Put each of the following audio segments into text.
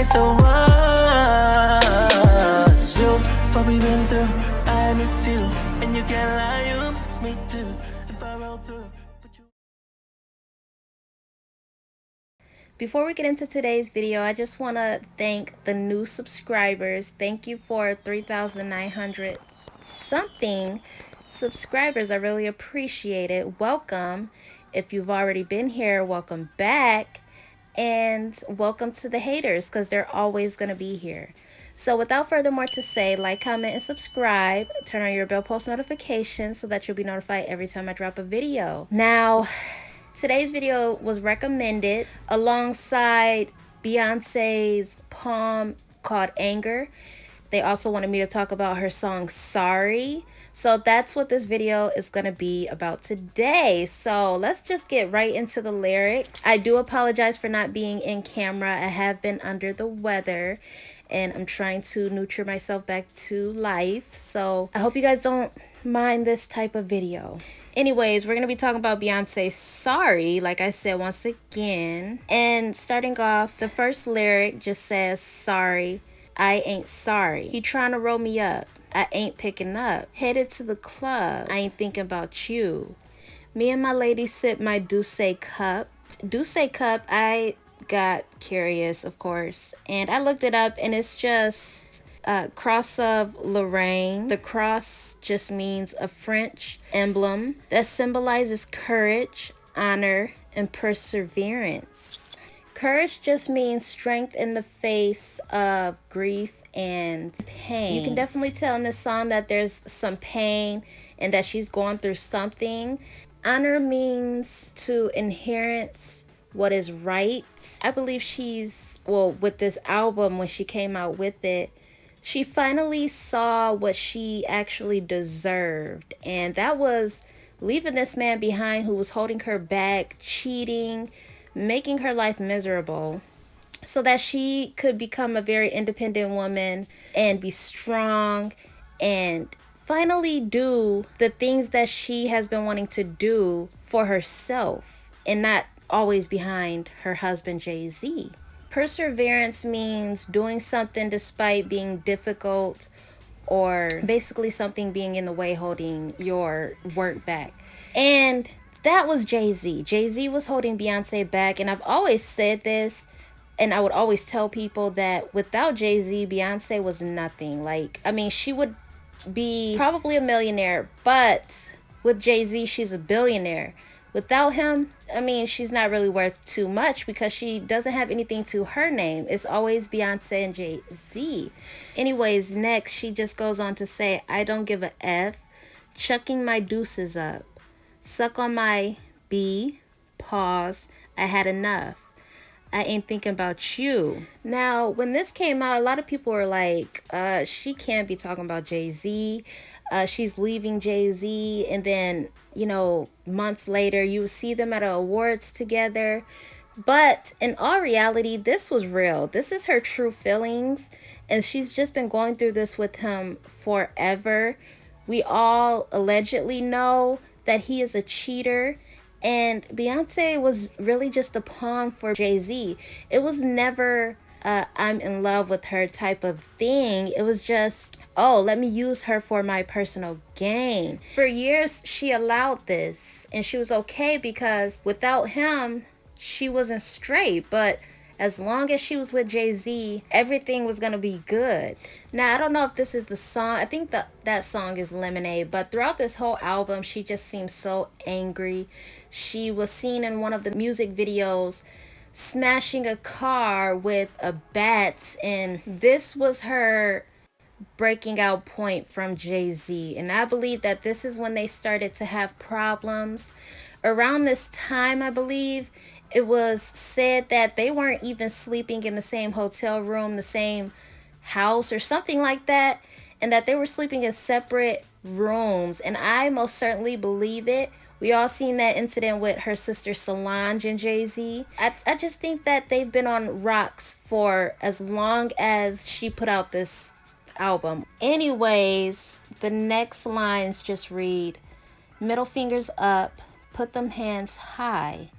always the one. You, what we been through, I miss you. And you can't lie, you miss me too. If I roll through, but you... Before we get into today's video, I just want to thank the new subscribers. Thank you for 3,900 something subscribers. I really appreciate it. Welcome. If you've already been here, welcome back. And welcome to the haters, because they're always going to be here. So without further more to say, like, comment, and subscribe. Turn on your bell post notifications so that you'll be notified every time I drop a video. Now, today's video was recommended alongside Beyonce's poem called Anger. They also wanted me to talk about her song Sorry. So that's what this video is going to be about today. So let's just get right into the lyrics. I do apologize for not being in camera. I have been under the weather and I'm trying to nurture myself back to life. So I hope you guys don't mind this type of video. Anyways, we're going to be talking about Beyonce's Sorry, like I said once again. And starting off, the first lyric just says, sorry, I ain't sorry. He trying to roll me up. I ain't picking up. Headed to the club. I ain't thinking about you. Me and my lady sip my Douce cup. Douce cup, I got curious, of course. And I looked it up and it's just a cross of Lorraine. The cross just means a French emblem that symbolizes courage, honor, and perseverance. Courage just means strength in the face of grief and pain. You can definitely tell in this song that there's some pain and that she's going through something. Honor means to inherit what is right. I believe she's, well, with this album, when she came out with it, she finally saw what she actually deserved. And that was leaving this man behind who was holding her back, cheating, making her life miserable, so that she could become a very independent woman and be strong and finally do the things that she has been wanting to do for herself and not always behind her husband Jay Z. Perseverance means doing something despite being difficult, or basically something being in the way holding your work back. And that was Jay Z. Jay Z was holding Beyonce back, and I've always said this, and I would always tell people that without Jay Z, Beyonce was nothing. Like, I mean, she would be probably a millionaire, but with Jay Z, she's a billionaire. Without him, I mean, she's not really worth too much because she doesn't have anything to her name. It's always Beyonce and Jay Z. Anyways, next, she just goes on to say, I don't give a F, chucking my deuces up. Suck on my B, pause, I had enough. I ain't thinking about you. Now, when this came out, a lot of people were like, she can't be talking about Jay Z. She's leaving Jay Z. And then, you know, months later, you would see them at awards together. But in all reality, this was real. This is her true feelings. And she's just been going through this with him forever. We all allegedly know that he is a cheater. And Beyonce was really just a pawn for Jay Z. It was never I'm in love with her type of thing. It was just, oh, let me use her for my personal gain. For years, she allowed this. And she was okay because without him, she wasn't straight. But as long as she was with Jay Z, everything was going to be good. Now, I don't know if this is the song. I think that song is Lemonade. But throughout this whole album, she just seems so angry. She was seen in one of the music videos smashing a car with a bat. And this was her breaking out point from Jay Z. And I believe that this is when they started to have problems. Around this time, I believe, it was said that they weren't even sleeping in the same hotel room, the same house or something like that, and that they were sleeping in separate rooms. And I most certainly believe it. We all seen that incident with her sister Solange and Jay Z. I just think that they've been on rocks for as long as she put out this album. Anyways, the next lines just read, middle fingers up, put them hands high.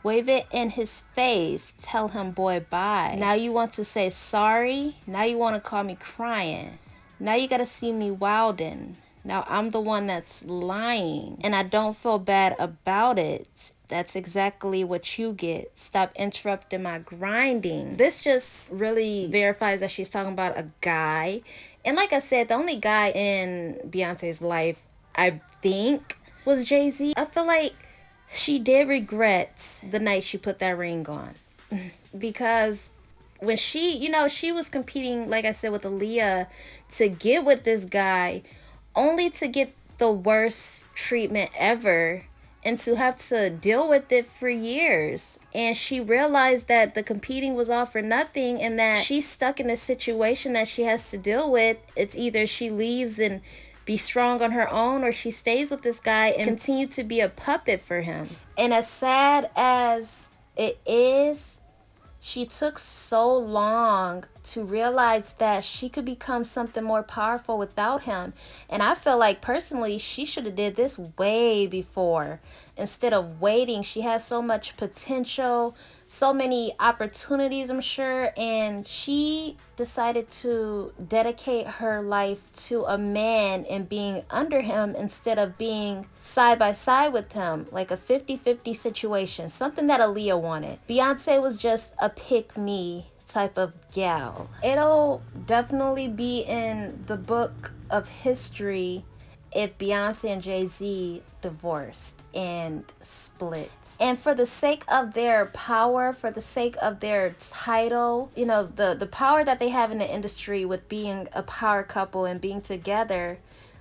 Wave it in his face. Tell him, boy, bye. Now you want to say sorry. Now you want to call me crying. Now you got to see me wildin'. Now I'm the one that's lying. And I don't feel bad about it. That's exactly what you get. Stop interrupting my grinding. This just really verifies that she's talking about a guy. And like I said, the only guy in Beyonce's life, I think, was Jay Z. I feel like she did regret the night she put that ring on. Because when she, she was competing, like I said, with Aaliyah to get with this guy, only to get the worst treatment ever and to have to deal with it for years. And she realized that the competing was all for nothing and that she's stuck in a situation that she has to deal with. It's either she leaves and be strong on her own, or she stays with this guy and continue to be a puppet for him. And as sad as it is, she took so long to realize that she could become something more powerful without him. And I feel like personally she should have did this way before instead of waiting. She has so much potential, so many opportunities, I'm sure, and she decided to dedicate her life to a man and being under him instead of being side by side with him, like a 50-50 situation, something that Aaliyah wanted. Beyonce was just a pick-me type of gal. It'll definitely be in the book of history if Beyonce and Jay Z divorced and split. And for the sake of their power, for the sake of their title, the power that they have in the industry with being a power couple and being together,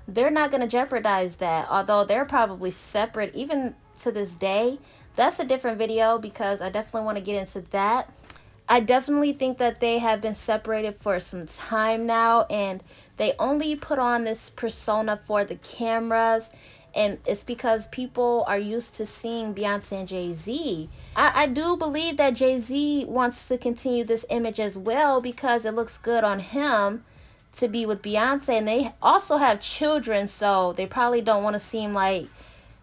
they're not going to jeopardize that. Although they're probably separate even to this day. That's a different video because I definitely want to get into that. I definitely think that they have been separated for some time now, and they only put on this persona for the cameras, and it's because people are used to seeing Beyonce and Jay Z. I do believe that Jay Z wants to continue this image as well because it looks good on him to be with Beyonce, and they also have children, so they probably don't want to seem like,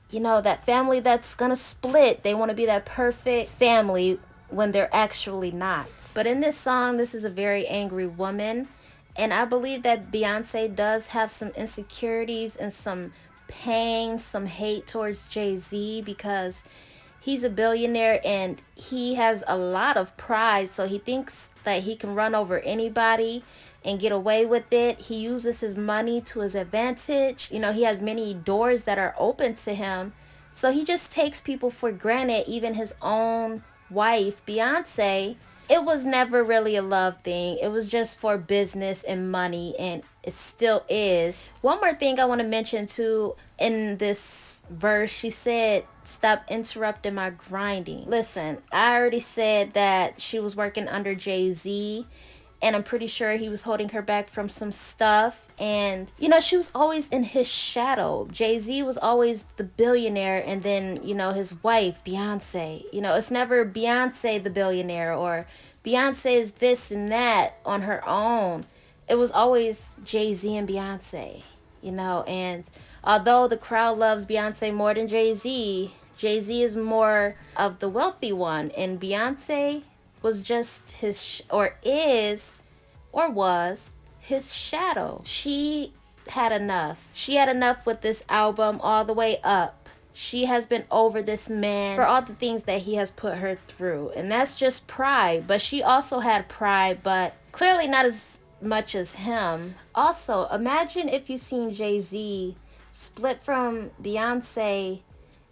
that family that's gonna split. They want to be that perfect family when they're actually not. But in this song, this is a very angry woman, and I believe that Beyonce does have some insecurities and some pain, some hate towards Jay Z because he's a billionaire and he has a lot of pride, so he thinks that he can run over anybody and get away with it. He uses his money to his advantage. He has many doors that are open to him, so he just takes people for granted, even his own wife, Beyonce. It was never really a love thing. It was just for business and money, and it still is. One more thing I want to mention too, in this verse, she said, stop interrupting my grinding. Listen, I already said that she was working under Jay Z, and I'm pretty sure he was holding her back from some stuff. And, she was always in his shadow. Jay Z was always the billionaire, and then, his wife, Beyonce. It's never Beyonce the billionaire, or Beyonce is this and that on her own. It was always Jay Z and Beyonce, and although the crowd loves Beyonce more than Jay Z is more of the wealthy one, and Beyonce was just his, was his shadow. She had enough. She had enough with this album all the way up. She has been over this man for all the things that he has put her through. And that's just pride. But she also had pride, but clearly not as much as him. Also, imagine if you seen Jay Z split from Beyonce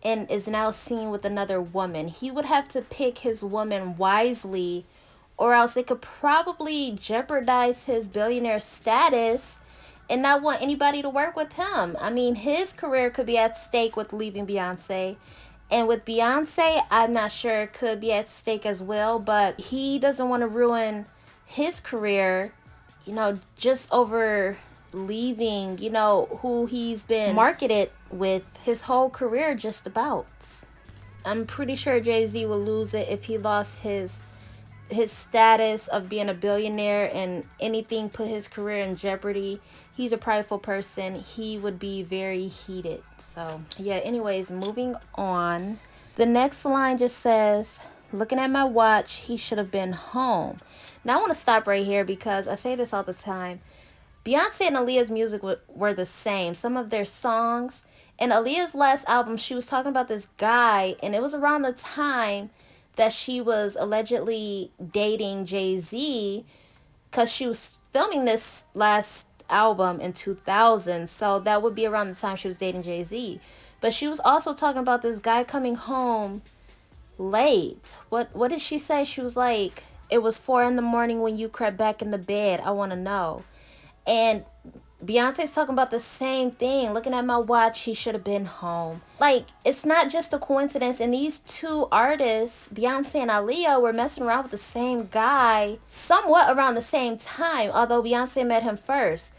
and is now seen with another woman. He would have to pick his woman wisely, or else it could probably jeopardize his billionaire status and not want anybody to work with him. I mean, his career could be at stake with leaving Beyonce. And with Beyonce, I'm not sure it could be at stake as well, but he doesn't want to ruin his career, just over leaving, who he's been marketed with his whole career just about. I'm pretty sure Jay Z will lose it if he lost his status of being a billionaire and anything put his career in jeopardy. He's a prideful person. He would be very heated. So yeah, anyways, moving on. The next line just says, looking at my watch, he should have been home. Now I want to stop right here because I say this all the time. Beyonce and Aaliyah's music were the same. Some of their songs. In Aaliyah's last album, she was talking about this guy, and it was around the time that she was allegedly dating Jay Z, because she was filming this last album in 2000. So that would be around the time she was dating Jay Z. But she was also talking about this guy coming home late. What did she say? She was like, it was 4 a.m. when you crept back in the bed. I want to know. And Beyonce's talking about the same thing. Looking at my watch, he should have been home. Like, it's not just a coincidence. And these two artists, Beyonce and Aaliyah, were messing around with the same guy somewhat around the same time, although Beyonce met him first.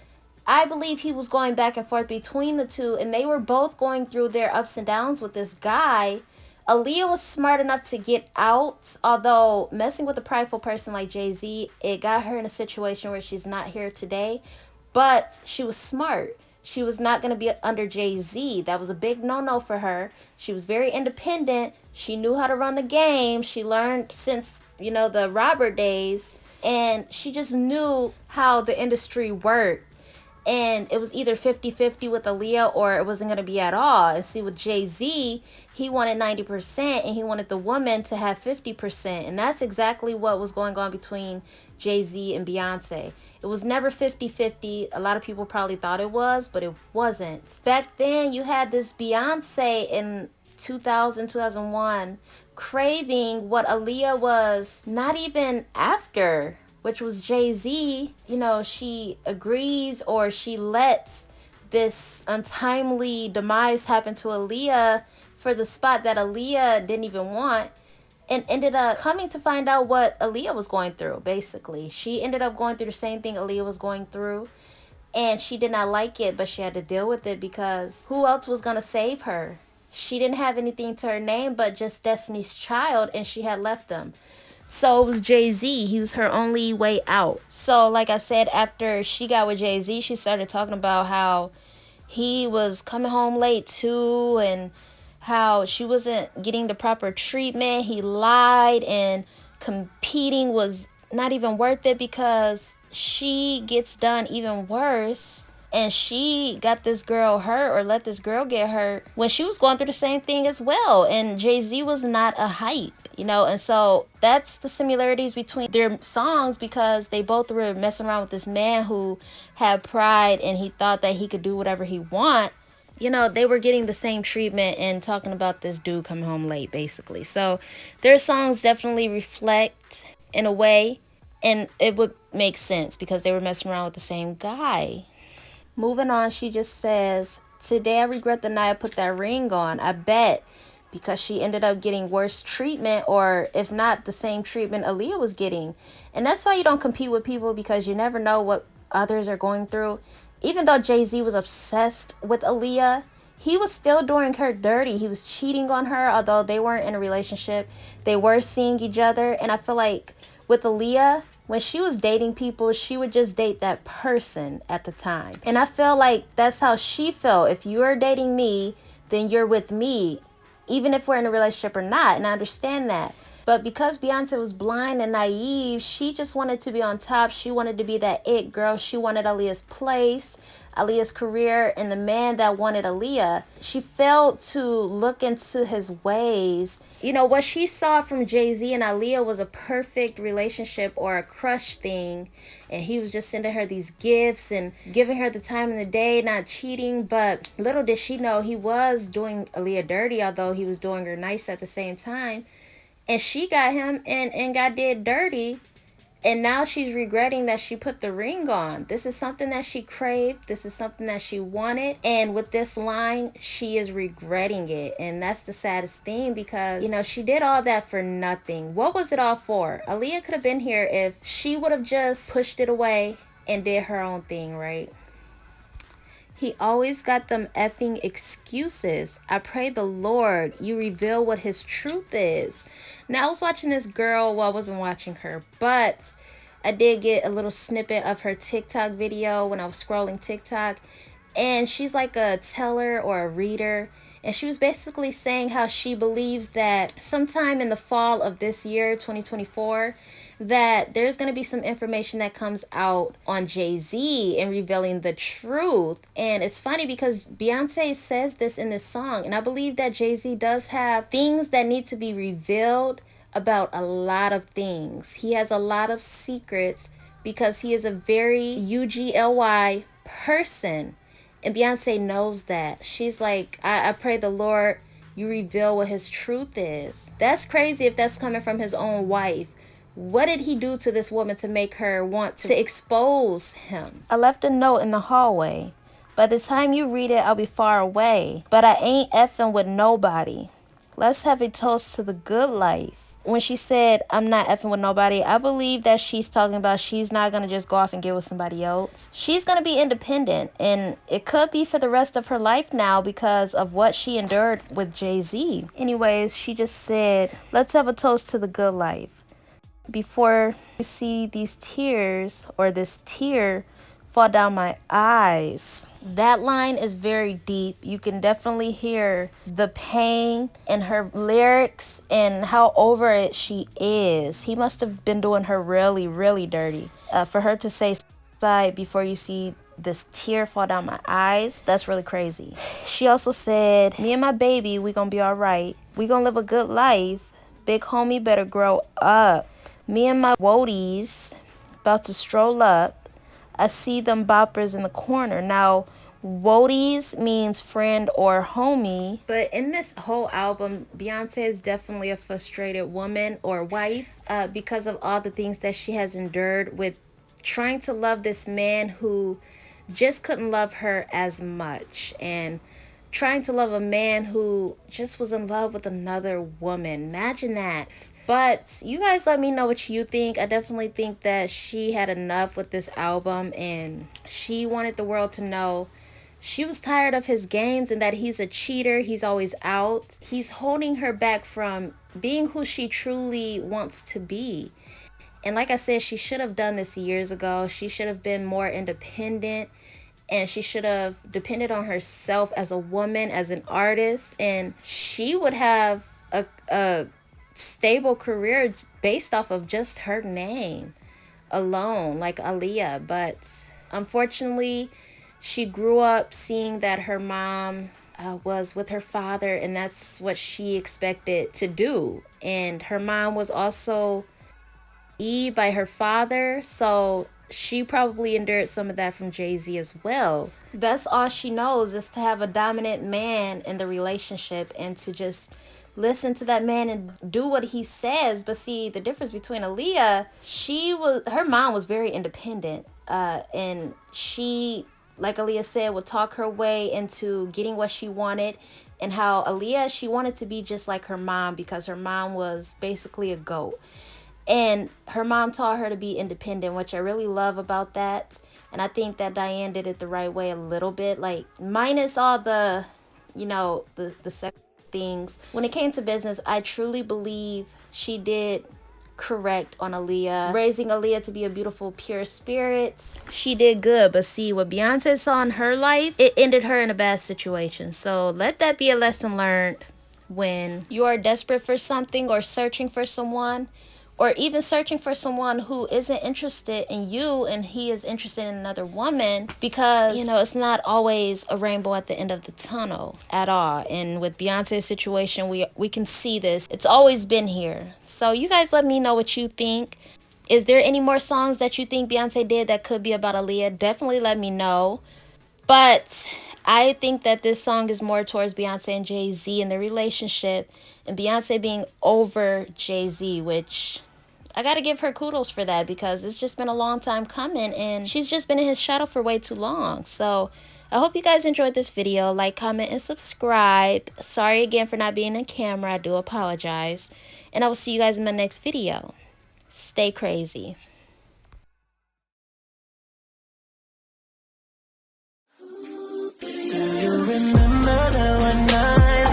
I believe he was going back and forth between the two, and they were both going through their ups and downs with this guy. Aaliyah was smart enough to get out, although messing with a prideful person like Jay Z, it got her in a situation where she's not here today. But she was smart. She was not going to be under Jay Z. That was a big no-no for her. She was very independent. She knew how to run the game. She learned since, the Robert days. And she just knew how the industry worked. And it was either 50-50 with Aaliyah or it wasn't going to be at all. And see, with Jay Z, he wanted 90% and he wanted the woman to have 50%. And that's exactly what was going on between Jay Z and Beyonce. It was never 50-50. A lot of people probably thought it was, but it wasn't. Back then, you had this Beyonce in 2000, 2001 craving what Aaliyah was not even after, which was Jay Z. She agrees, or she lets this untimely demise happen to Aaliyah for the spot that Aaliyah didn't even want, and ended up coming to find out what Aaliyah was going through, basically. She ended up going through the same thing Aaliyah was going through, and she did not like it, but she had to deal with it because who else was going to save her? She didn't have anything to her name but just Destiny's Child, and she had left them. So it was Jay Z. He was her only way out. So like I said, after she got with Jay Z, she started talking about how he was coming home late too, and how she wasn't getting the proper treatment. He lied, and competing was not even worth it because she gets done even worse. And she got this girl hurt, or let this girl get hurt, when she was going through the same thing as well. And Jay Z was not a hype, and so that's the similarities between their songs, because they both were messing around with this man who had pride and he thought that he could do whatever he want. They were getting the same treatment and talking about this dude coming home late, basically. So their songs definitely reflect in a way, and it would make sense because they were messing around with the same guy. Moving on, she just says, today I regret the night I put that ring on. I bet, because she ended up getting worse treatment, or if not the same treatment Aaliyah was getting. And that's why you don't compete with people, because you never know what others are going through. Even though Jay Z was obsessed with Aaliyah, he was still doing her dirty. He was cheating on her, although they weren't in a relationship. They were seeing each other. And I feel like with Aaliyah, when she was dating people, she would just date that person at the time. And I feel like that's how she felt. If you're dating me, then you're with me, even if we're in a relationship or not. And I understand that. But because Beyonce was blind and naive, she just wanted to be on top. She wanted to be that it girl. She wanted Aaliyah's place, Aaliyah's career, and the man that wanted Aaliyah. She failed to look into his ways. What she saw from Jay Z and Aaliyah was a perfect relationship, or a crush thing. And he was just sending her these gifts and giving her the time of the day, not cheating. But little did she know he was doing Aaliyah dirty, although he was doing her nice at the same time. And she got him and got did dirty. And now she's regretting that she put the ring on. This is something that she craved. This is something that she wanted. And with this line, she is regretting it. And that's the saddest thing, because, she did all that for nothing. What was it all for? Aaliyah could have been here if she would have just pushed it away and did her own thing, right? He always got them effing excuses. I pray the Lord you reveal what his truth is. Now, I was watching this girl. Well, I wasn't watching her, but I did get a little snippet of her TikTok video when I was scrolling TikTok. And she's like a teller or a reader. And she was basically saying how she believes that sometime in the fall of this year, 2024, that there's going to be some information that comes out on Jay Z and revealing the truth. And it's funny because Beyonce says this in this song, and I believe that Jay Z does have things that need to be revealed about a lot of things. He has a lot of secrets because he is a very UGLY person. And Beyonce knows that. She's like, I pray the Lord you reveal what his truth is. That's crazy if that's coming from his own wife. What did he do to this woman to make her want to expose him? I left a note in the hallway. By the time you read it, I'll be far away. But I ain't effing with nobody. Let's have a toast to the good life. When she said, I'm not effing with nobody, I believe that she's talking about she's not going to just go off and get with somebody else. She's going to be independent. And it could be for the rest of her life now because of what she endured with Jay Z. Anyways, she just said, let's have a toast to the good life. Before you see these tears or this tear fall down my eyes. That line is very deep. You can definitely hear the pain in her lyrics and how over it she is. He must have been doing her really, really dirty. For her to say side before you see this tear fall down my eyes, that's really crazy. She also said, me and my baby, we gonna be all right. We gonna live a good life. Big homie better grow up. Me and my woadies about to stroll up. I see them boppers in the corner. Now, woadies means friend or homie. But in this whole album, Beyonce is definitely a frustrated woman or wife because of all the things that she has endured with trying to love this man who just couldn't love her as much. And trying to love a man who just was in love with another woman. Imagine that. But you guys let me know what you think. I definitely think that she had enough with this album and she wanted the world to know she was tired of his games and that he's a cheater. He's always out. He's holding her back from being who she truly wants to be. And like I said, she should have done this years ago. She should have been more independent. And she should have depended on herself as a woman, as an artist. And she would have a stable career based off of just her name alone, like Aaliyah. But unfortunately, she grew up seeing that her mom was with her father. And that's what she expected to do. And her mom was also by her father. So she probably endured some of that from Jay Z as well. That's all she knows is to have a dominant man in the relationship and to just listen to that man and do what he says. But see, the difference between Aaliyah, her mom was very independent. And she, like Aaliyah said, would talk her way into getting what she wanted. And how Aaliyah, she wanted to be just like her mom because her mom was basically a goat. And her mom taught her to be independent, which I really love about that. And I think that Diane did it the right way a little bit. Like, minus all the, the sex things. When it came to business, I truly believe she did correct on Aaliyah. Raising Aaliyah to be a beautiful, pure spirit. She did good. But see, what Beyonce saw in her life, it ended her in a bad situation. So let that be a lesson learned when you are desperate for something or searching for someone. Or even searching for someone who isn't interested in you and he is interested in another woman. Because, it's not always a rainbow at the end of the tunnel at all. And with Beyonce's situation, we can see this. It's always been here. So you guys let me know what you think. Is there any more songs that you think Beyonce did that could be about Aaliyah? Definitely let me know. But I think that this song is more towards Beyonce and Jay Z and their relationship. And Beyonce being over Jay Z, which I gotta give her kudos for that because it's just been a long time coming and she's just been in his shadow for way too long. So I hope you guys enjoyed this video. Like, comment, and subscribe. Sorry again for not being on camera. I do apologize. And I will see you guys in my next video. Stay crazy. Do you remember that one night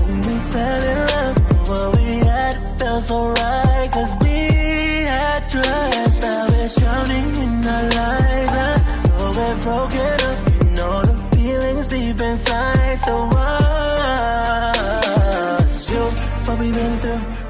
when we fell in love? What we had felt so right, 'cause we had trust. Now we're drowning in our lives. I know we're broken up, the feelings deep inside. So why? what we've been through.